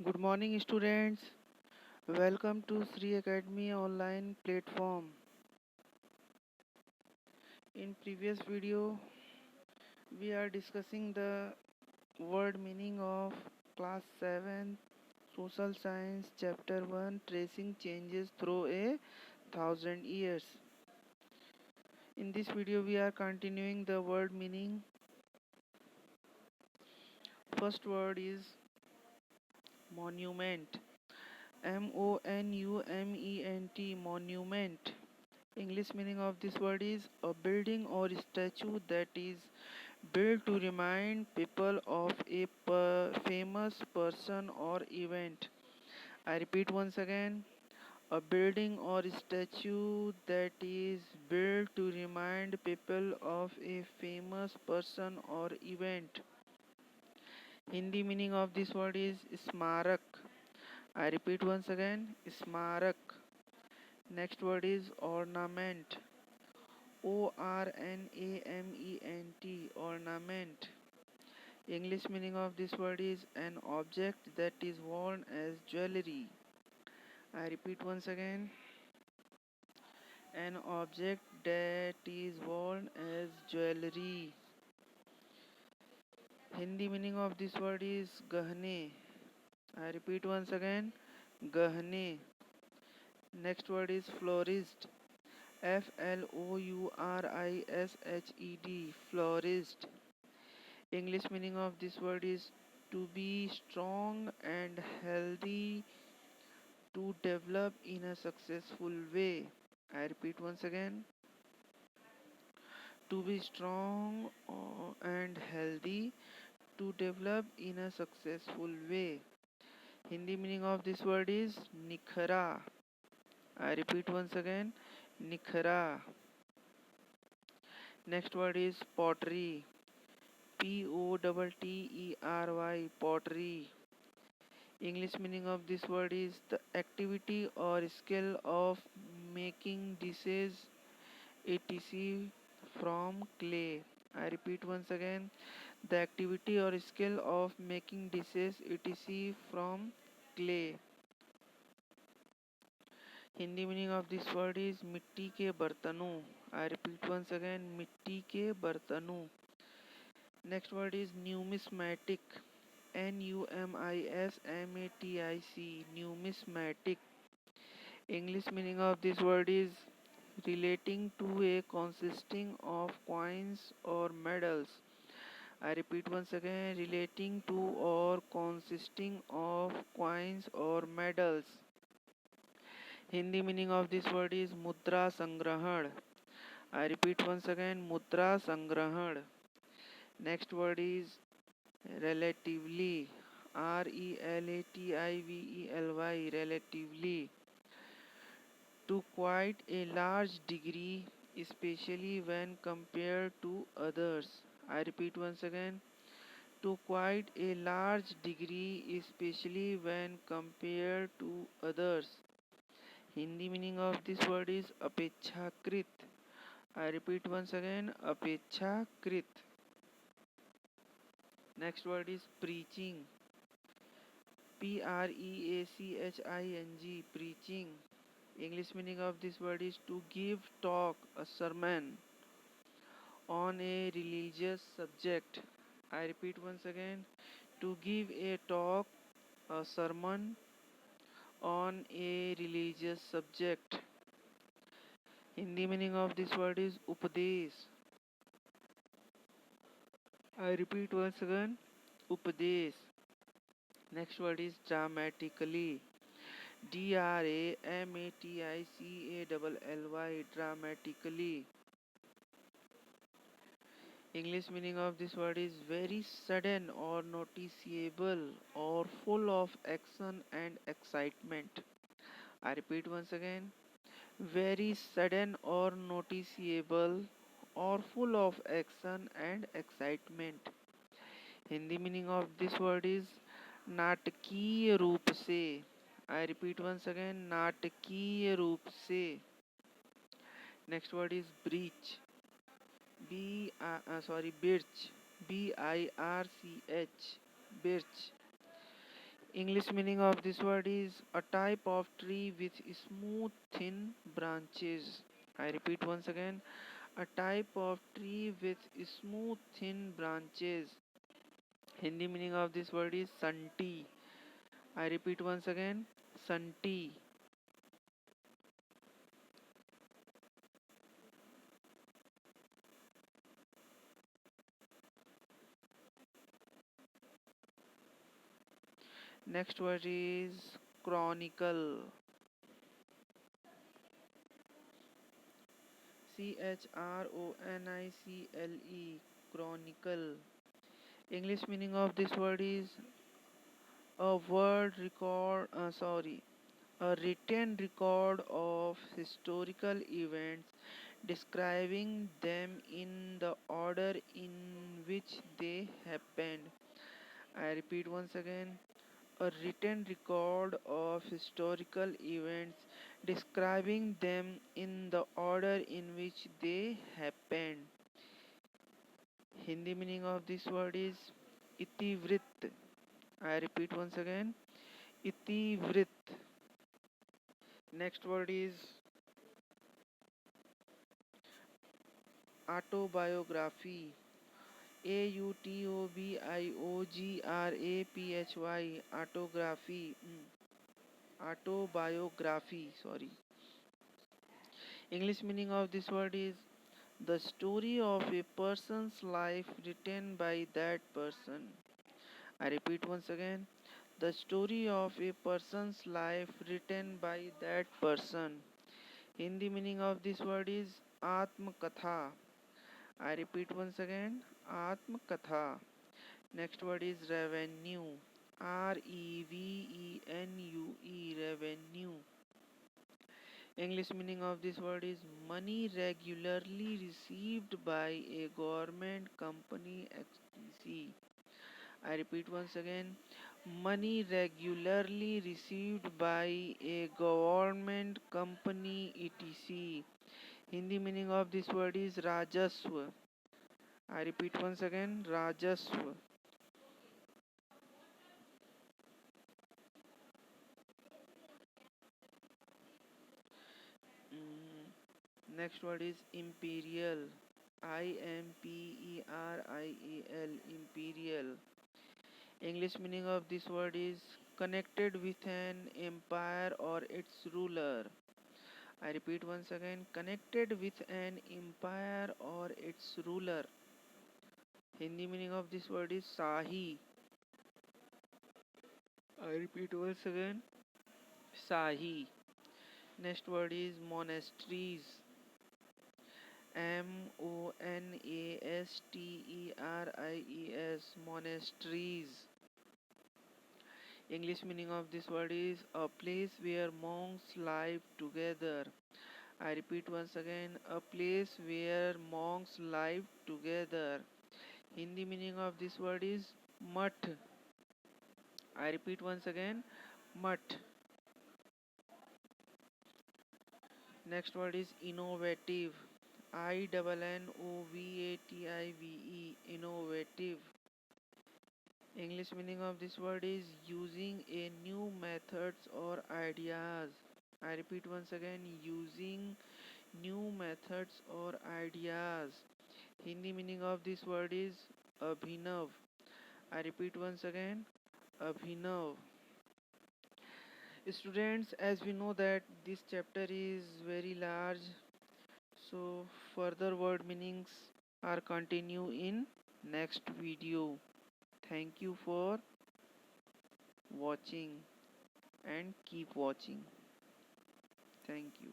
Good morning, students. Welcome to Sri Academy online platform. In previous video, we are discussing the word meaning of class 7 social science chapter 1 tracing changes through a thousand years. In this video, we are continuing the word meaning. First word is monument. MONUMENT, monument. English meaning of this word is a building or statue that is built to remind people of a famous person or event. I repeat once again, a building or statue that is built to remind people of a famous person or event. Hindi meaning of this word is smarak. I repeat once again, smarak. Next word is ornament. ORNAMENT, ornament. English meaning of this word is an object that is worn as jewelry. I repeat once again, an object that is worn as jewelry. Hindi meaning of this word is gahne. I repeat once again, gahne. Next word is florist. FLOURISHED, florist. English meaning of this word is to be strong and healthy, to develop in a successful way. I repeat once again, to be strong and healthy, to develop in a successful way. Hindi meaning of this word is nikhara. I repeat once again, nikhara. Next word is pottery. POTTERY, pottery. English meaning of this word is the activity or skill of making dishes etc. from clay. I repeat once again, the activity or skill of making dishes etc. from clay. Hindi meaning of this word is मिट्टी के बर्तनों. I repeat once again, मिट्टी के बर्तनों. Next word is numismatic. NUMISMATIC, numismatic. English meaning of this word is relating to a consisting of coins or medals. I repeat once again, relating to or consisting of coins or medals. Hindi meaning of this word is mudra sangrahan. I repeat once again, mudra sangrahan. Next word is relatively. RELATIVELY, relatively. To quite a large degree, especially when compared to others. I repeat once again, to quite a large degree, especially when compared to others. Hindi meaning of this word is apechhakrit. I repeat once again, apechhakrit. Next word is preaching. PREACHING, preaching. English meaning of this word is to give talk, a sermon on a religious subject. I repeat once again, to give a talk, a sermon on a religious subject. Hindi meaning of this word is upadesh. I repeat once again, upadesh. Next word is dramatically. DRAMATICALLY, dramatically. English meaning of this word is very sudden or noticeable or full of action and excitement. I repeat once again, very sudden or noticeable or full of action and excitement. Hindi meaning of this word is नाटकीय रूप से. I repeat once again, नाटकीय रूप से. Next word is breach. Birch. BIRCH, birch. English meaning of this word is a type of tree with smooth, thin branches. I repeat once again, a type of tree with smooth, thin branches. Hindi meaning of this word is santi. I repeat once again, santi. Next word is chronicle. Chronicle. Chronicle. English meaning of this word is a word record. A written record of historical events describing them in the order in which they happened. I repeat once again, a written record of historical events describing them in the order in which they happened. Hindi meaning of this word is itivrit. I repeat once again, itivrit. Next word is autobiography. Autobiography. Autography. Autobiography. Sorry. English meaning of this word is the story of a person's life written by that person. I repeat once again. The story of a person's life written by that person. Hindi meaning of this word is Atmakatha. I repeat once again. Atmakatha. Next word is revenue. Revenue. Revenue. English meaning of this word is money regularly received by a government company etc. I repeat once again, money regularly received by a government company etc. Hindi meaning of this word is Rajaswa. I repeat once again, Rajaswa. Next word is imperial. Imperial. Imperial. English meaning of this word is connected with an empire or its ruler. I repeat once again, connected with an empire or its ruler. Hindi meaning of this word is Sahi. I repeat once again, Sahi. Next word is monasteries. Monasteries. Monasteries. English meaning of this word is a place where monks live together. I repeat once again, a place where monks live together. Hindi meaning of this word is mutt. I repeat once again, mutt. Next word is innovative. Innovative. Innovative. English meaning of this word is using a new methods or ideas. I repeat once again, using new methods or ideas. Hindi meaning of this word is abhinav. I repeat once again, abhinav. Students, as we know that this chapter is very large, so further word meanings are continue in next video. Thank you for watching and keep watching. Thank you.